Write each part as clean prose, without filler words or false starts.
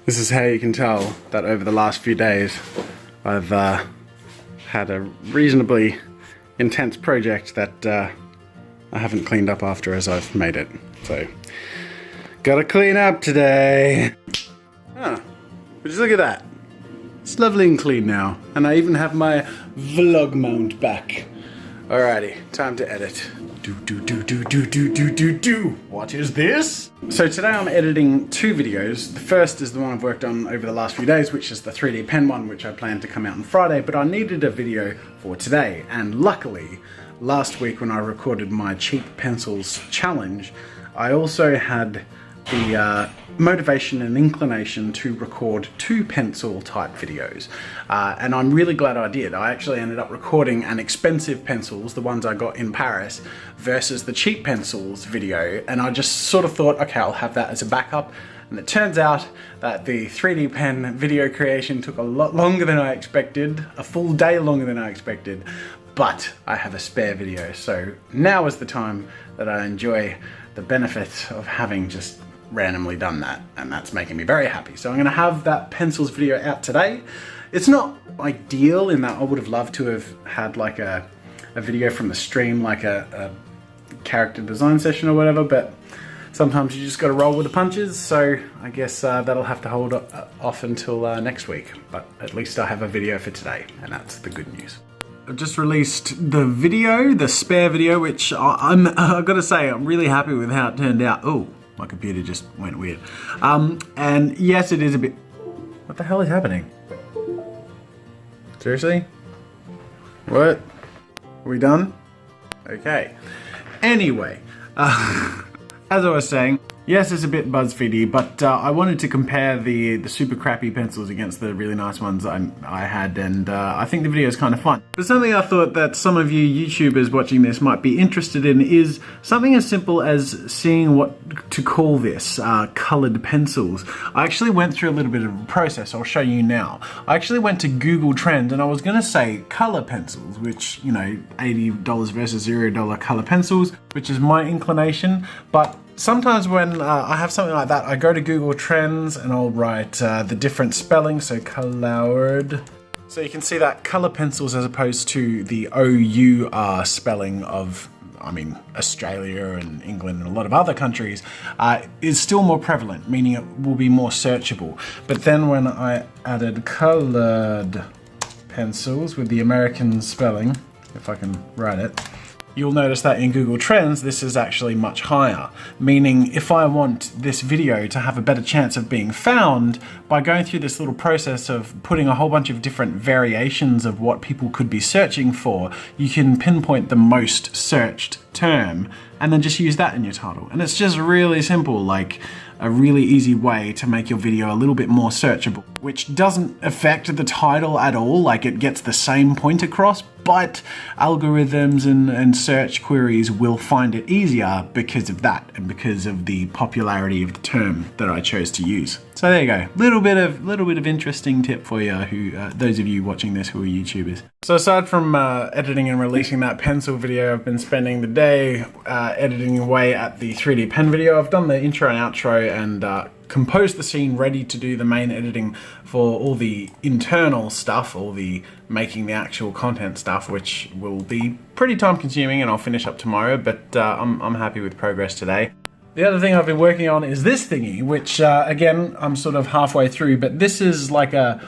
This is how you can tell that over the last few days I've had a reasonably intense project that I haven't cleaned up after as I've made it. So, gotta clean up today. But just look at that. It's lovely and clean now. And I even have my vlog mount back. Alrighty, time to edit. What is this? So today I'm editing two videos. The first is the one I've worked on over the last few days, which is the 3D pen one, which I planned to come out on Friday, but I needed a video for today. And luckily, last week when I recorded my cheap pencils challenge, I also had the motivation and inclination to record two pencil type videos. And I'm really glad I did. I actually ended up recording an expensive pencils, the ones I got in Paris, versus the cheap pencils video. And I just sort of thought, okay, I'll have that as a backup. And it turns out that the 3D pen video creation took a lot longer than I expected, a full day longer than I expected, but I have a spare video. So now is the time that I enjoy the benefit of having just randomly done that, and that's making me very happy. So I'm gonna have that pencils video out today. It's not ideal in that I would have loved to have had like a video from the stream, like a character design session or whatever, but sometimes you just gotta roll with the punches, so I guess that'll have to hold off until next week, but at least I have a video for today, and that's the good news. I've just released the video, the spare video, which I've gotta say, I'm really happy with how it turned out. Oh, my computer just went weird. And yes, it is a bit... What the hell is happening? Seriously? What? Are we done? Okay. Anyway, as I was saying, yes, it's a bit BuzzFeedy, but I wanted to compare the super crappy pencils against the really nice ones I had, and I think the video is kind of fun. But something I thought that some of you YouTubers watching this might be interested in is something as simple as seeing what to call this, colored pencils. I actually went through a little bit of a process. I'll show you now. I actually went to Google Trends, and I was gonna say color pencils, which, you know, $80 versus $0 color pencils, which is my inclination, but sometimes when I have something like that, I go to Google Trends and I'll write the different spelling, so colored. So you can see that color pencils as opposed to the OUR spelling of, I mean, Australia and England and a lot of other countries, is still more prevalent, meaning it will be more searchable. But then when I added colored pencils with the American spelling, if I can write it, you'll notice that in Google Trends, this is actually much higher. Meaning, if I want this video to have a better chance of being found, by going through this little process of putting a whole bunch of different variations of what people could be searching for, you can pinpoint the most searched term, and then just use that in your title. And it's just really simple, like a really easy way to make your video a little bit more searchable, which doesn't affect the title at all, like it gets the same point across, but algorithms and search queries will find it easier because of that, and because of the popularity of the term that I chose to use. So there you go, little bit of interesting tip for you, who those of you watching this who are YouTubers. So aside from editing and releasing that pencil video, I've been spending the day editing away at the 3D pen video. I've done the intro and outro and composed the scene, ready to do the main editing for all the internal stuff, all the making the actual content stuff, which will be pretty time consuming and I'll finish up tomorrow, but I'm happy with progress today. The other thing I've been working on is this thingy, which again, I'm sort of halfway through, but this is like a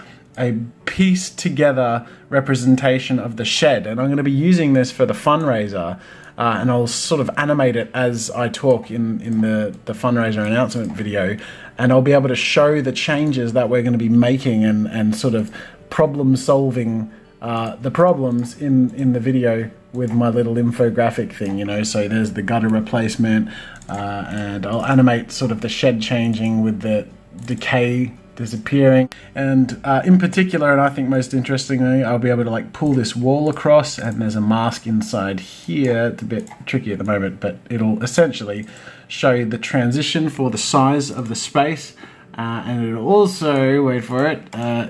pieced together representation of the shed, and I'm going to be using this for the fundraiser, and I'll sort of animate it as I talk in the fundraiser announcement video, and I'll be able to show the changes that we're going to be making and sort of problem solving the problems in the video with my little infographic thing, you know. So there's the gutter replacement, and I'll animate sort of the shed changing with the decay disappearing, and in particular, and I think most interestingly, I'll be able to like pull this wall across, and there's a mask inside here. It's a bit tricky at the moment, but it'll essentially show the transition for the size of the space, and it'll also, wait for it,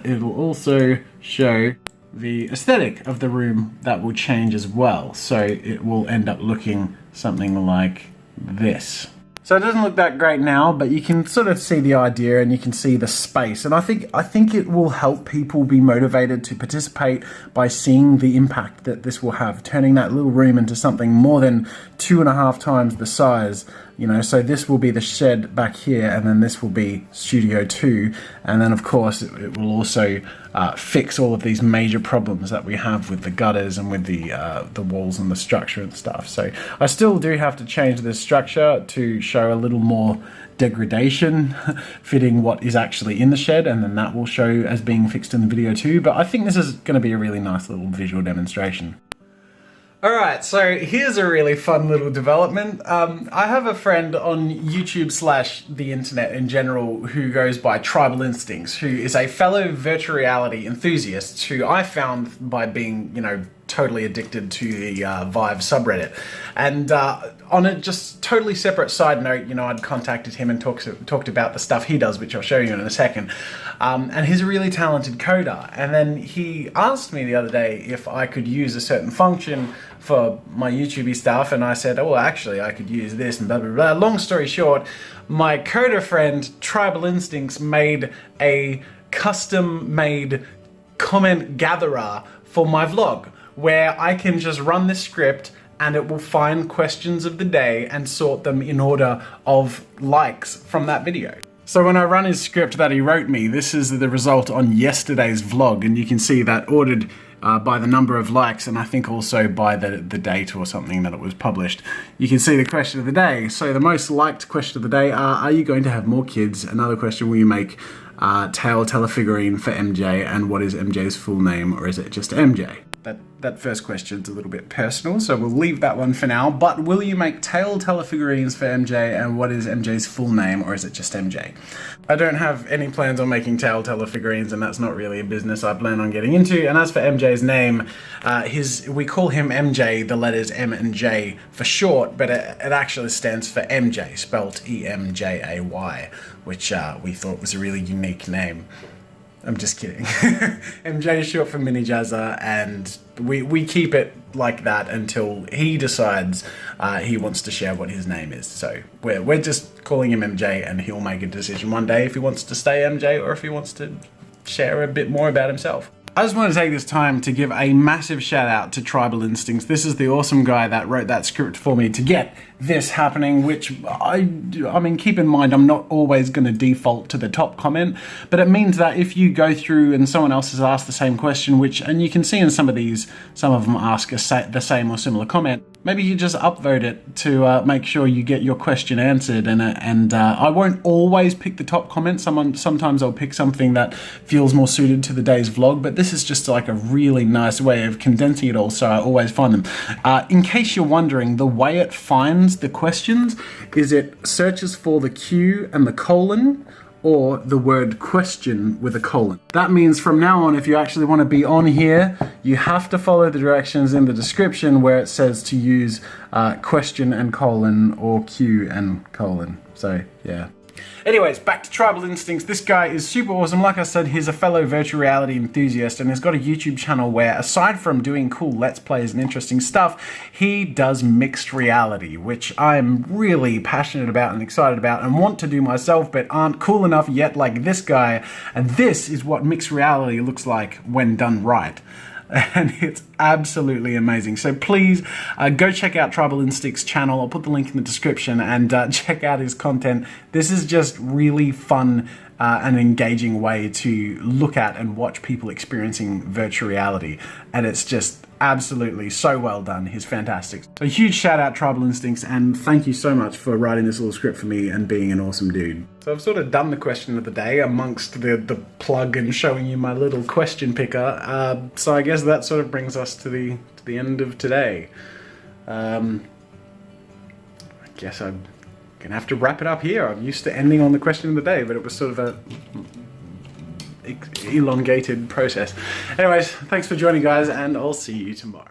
it'll also show the aesthetic of the room that will change as well. So it will end up looking something like this. So it doesn't look that great now, but you can sort of see the idea and you can see the space. And I think it will help people be motivated to participate by seeing the impact that this will have, turning that little room into something more than 2.5 times the size. You know, so this will be the shed back here, and then this will be Studio 2, and then of course it will also fix all of these major problems that we have with the gutters and with the walls and the structure and stuff. So I still do have to change this structure to show a little more degradation fitting what is actually in the shed, and then that will show as being fixed in the video too. But I think this is going to be a really nice little visual demonstration. Alright, so here's a really fun little development. I have a friend on YouTube / the internet in general who goes by Tribal Instincts, who is a fellow virtual reality enthusiast who I found by being, you know, totally addicted to the Vive subreddit. And on a just totally separate side note, you know, I'd contacted him and talked about the stuff he does, which I'll show you in a second. And he's a really talented coder. And then he asked me the other day if I could use a certain function for my YouTube stuff, and I said, oh, actually, I could use this, and blah, blah, blah. Long story short, my coder friend, Tribal Instincts, made a custom-made comment gatherer for my vlog, where I can just run this script and it will find questions of the day and sort them in order of likes from that video. So when I run his script that he wrote me, this is the result on yesterday's vlog, and you can see that ordered by the number of likes, and I think also by the date or something that it was published. You can see the question of the day. So the most liked question of the day are you going to have more kids? Another question, will you make tail telefigurine for MJ, and what is MJ's full name, or is it just MJ? That first question's a little bit personal, so we'll leave that one for now. But will you make tail telefigurines for MJ, and what is MJ's full name, or is it just MJ? I don't have any plans on making tail telefigurines, and that's not really a business I plan on getting into. And as for MJ's name, we call him MJ, the letters M and J for short, but it actually stands for MJ, spelt E-M-J-A-Y, which we thought was a really unique name. I'm just kidding. MJ is short for Mini Jazza, and we keep it like that until he decides he wants to share what his name is. So we're just calling him MJ, and he'll make a decision one day if he wants to stay MJ or if he wants to share a bit more about himself. I just want to take this time to give a massive shout out to Tribal Instincts. This is the awesome guy that wrote that script for me to get this happening, which I mean, keep in mind, I'm not always going to default to the top comment, but it means that if you go through and someone else has asked the same question, and you can see in some of them ask the same or similar comment, maybe you just upvote it to make sure you get your question answered. And I won't always pick the top comment. Sometimes I'll pick something that feels more suited to the day's vlog, but this is just like a really nice way of condensing it all, so I always find them. In case you're wondering, the way it finds the questions is it searches for the Q and the colon, or the word question with a colon. That means from now on, if you actually want to be on here, you have to follow the directions in the description where it says to use question and colon or Q and colon. So yeah. Anyways, back to Tribal Instincts. This guy is super awesome. Like I said, he's a fellow virtual reality enthusiast, and he's got a YouTube channel where, aside from doing cool Let's Plays and interesting stuff, he does mixed reality, which I'm really passionate about and excited about and want to do myself, but aren't cool enough yet like this guy. And this is what mixed reality looks like when done right. And it's absolutely amazing. So please go check out Tribal Instincts' channel. I'll put the link in the description, and check out his content. This is just really fun and engaging way to look at and watch people experiencing virtual reality. And it's just absolutely so well done. He's fantastic. So huge shout out Tribal Instincts, and thank you so much for writing this little script for me and being an awesome dude. So I've sort of done the question of the day amongst the plug and showing you my little question picker. So I guess that sort of brings us to the end of today. I guess I'm gonna have to wrap it up here. I'm used to ending on the question of the day, but it was sort of a elongated process. Anyways, thanks for joining, guys, and I'll see you tomorrow.